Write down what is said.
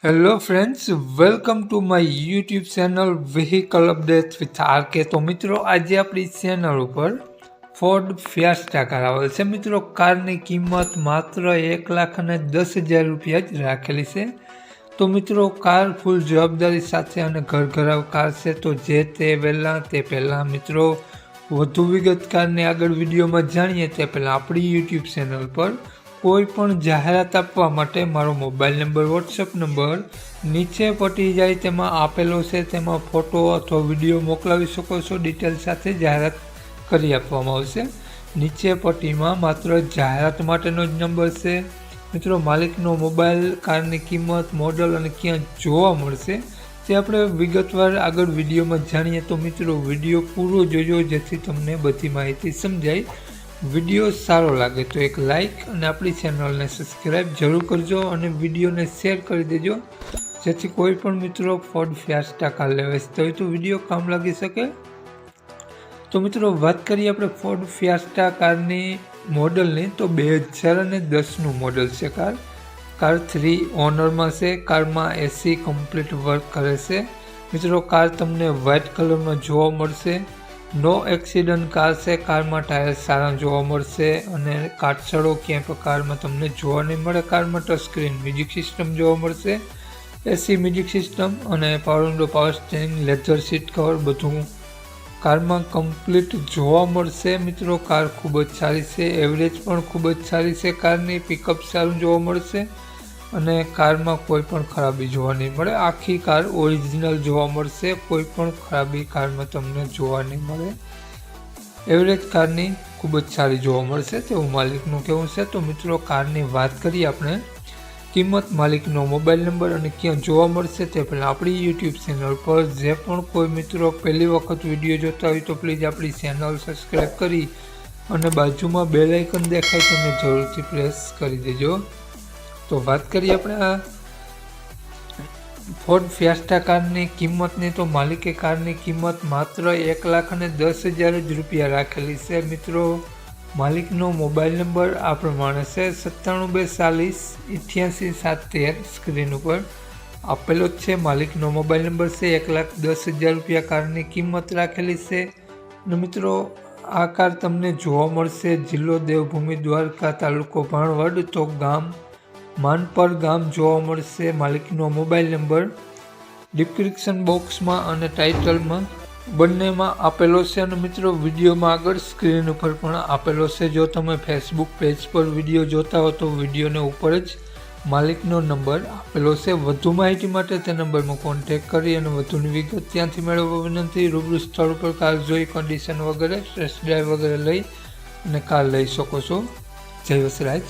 Hello friends, welcome to my YouTube channel vehicle update with RK. તો મિત્રો, આજે આપણી ચેનલ ઉપર ફોર્ડ ફિયાસ્ટા કાર આવેલ છે। મિત્રો, કારની કિંમત માત્ર 1,10,000 રૂપિયા જ રાખેલી છે। તો મિત્રો, કાર ફૂલ જવાબદારી સાથે અને ઘરઘરાવ કાર છે। તો જે તે પહેલાં મિત્રો વધુ વિગત કારની આગળ વિડીયોમાં જાણીએ તે પહેલાં આપણી યુટ્યુબ ચેનલ પર કોઈ પણ જાહેરાત આપવા માટે મારો મોબાઈલ નંબર, વોટ્સએપ નંબર નીચે પટી જાય તેમાં આપેલો છે। તેમાં ફોટો અથવા વિડીયો મોકલાવી શકો છો। ડિટેલ સાથે જાહેરાત કરી આપવામાં આવશે। નીચે પટ્ટીમાં માત્ર જાહેરાત માટેનો જ નંબર છે। મિત્રો, માલિકનો મોબાઈલ, કારની કિંમત, મોડલ અને ક્યાં જોવા મળશે તે આપણે વિગતવાર આગળ વિડીયોમાં જાણીએ। તો મિત્રો, વિડીયો પૂરો જોજો જેથી તમને બધી માહિતી સમજાય। વિડીયો સારો લાગે તો એક લાઇક અને આપણી ચેનલને સબસ્ક્રાઈબ જરૂર કરજો અને વિડીયોને શેર કરી દેજો જેથી કોઈ પણ મિત્રો ફોર્ડ ફિયાસ્ટા કાર લેવા ઈચ્છતા હોય તો વિડીયો કામ લાગી શકે। તો મિત્રો, વાત કરીએ આપણે ફોર્ડ ફિયાસ્ટા કારની મોડલની, તો 2010નું મોડલ છે કાર 3 ઓનરમાં છે। કારમાં એસી કમ્પ્લીટ વર્ક કરે છે। મિત્રો, કાર તમને વ્હાઇટ કલરમાં જોવા મળશે। નો એક્સિડન્ટ કાર છે। કારમાં ટાયર સારા જોવા મળશે અને કાટછડો ક્યાંય પણ કારમાં તમને જોવા નહીં મળે। કારમાં ટચ સ્ક્રીન મ્યુઝિક સિસ્ટમ જોવા મળશે, એસી મ્યુઝિક સિસ્ટમ અને power window, power steering, leather seat cover બધું કારમાં કમ્પ્લીટ જોવા મળશે। મિત્રો, કાર ખૂબ જ સારી છે, એવરેજ પણ ખૂબ જ સારી છે। કારની પિકઅપ સારું જોવા મળશે અને કારમાં કોઈ પણ ખરાબી જોવા નહીં મળે। આખી કાર ઓરિજિનલ જોવા મળશે, કોઈ પણ ખરાબી કારમાં તમને જોવા નહીં મળે। એવરેજ કારની ખૂબ જ સારી જોવા મળશે તેવું માલિકનું કહેવું છે। તો મિત્રો, કારની વાત કરીએ આપણે કિંમત, માલિકનો મોબાઈલ નંબર અને ક્યાં જોવા મળશે તે પહેલાં આપણી યુટ્યુબ ચેનલ પર જે પણ કોઈ મિત્રો પહેલી વખત વિડીયો જોતા હોય તો પ્લીઝ આપણી ચેનલ સબસ્ક્રાઈબ કરી અને બાજુમાં બેલ આઇકન દેખાય તેને જરૂરથી પ્રેસ કરી દેજો। તો વાત કરીએ આપણે આ ફોર્ડ ફિયાસ્ટા કારની કિંમતની, તો માલિકે કારની કિંમત માત્ર 1,10,000 જ રૂપિયા રાખેલી છે। મિત્રો, માલિકનો મોબાઈલ નંબર આ પ્રમાણે છે 97 240 88 713 સ્ક્રીન ઉપર આપેલો જ છે। માલિકનો મોબાઈલ નંબર છે। 1,10,000 રૂપિયા કારની કિંમત રાખેલી છે। અને મિત્રો, આ કાર તમને જોવા મળશે જિલ્લો દેવભૂમિ દ્વારકા, તાલુકો ભાણવડ, તો ગામ માનપર ગામ જોવા મળશે। માલિકનો મોબાઈલ નંબર ડિસ્ક્રિપ્શન બોક્સમાં અને ટાઇટલમાં બંનેમાં આપેલો છે અને મિત્રો વિડીયોમાં આગળ સ્ક્રીન ઉપર પણ આપેલો છે। જો તમે ફેસબુક પેજ પર વિડીયો જોતા હો તો વિડીયોને ઉપર જ માલિકનો નંબર આપેલો છે। વધુ માહિતી માટે તે નંબરમાં કોન્ટેક્ટ કરી અને વધુની વિગત ત્યાંથી મેળવવા વિનંતી। રૂબરૂ સ્થળ પર કાર જોઈ કન્ડિશન વગેરે, ટેસ્ટ ડ્રાઈવ વગેરે લઈ અને કાર લઈ શકો છો। જય વસરાજ।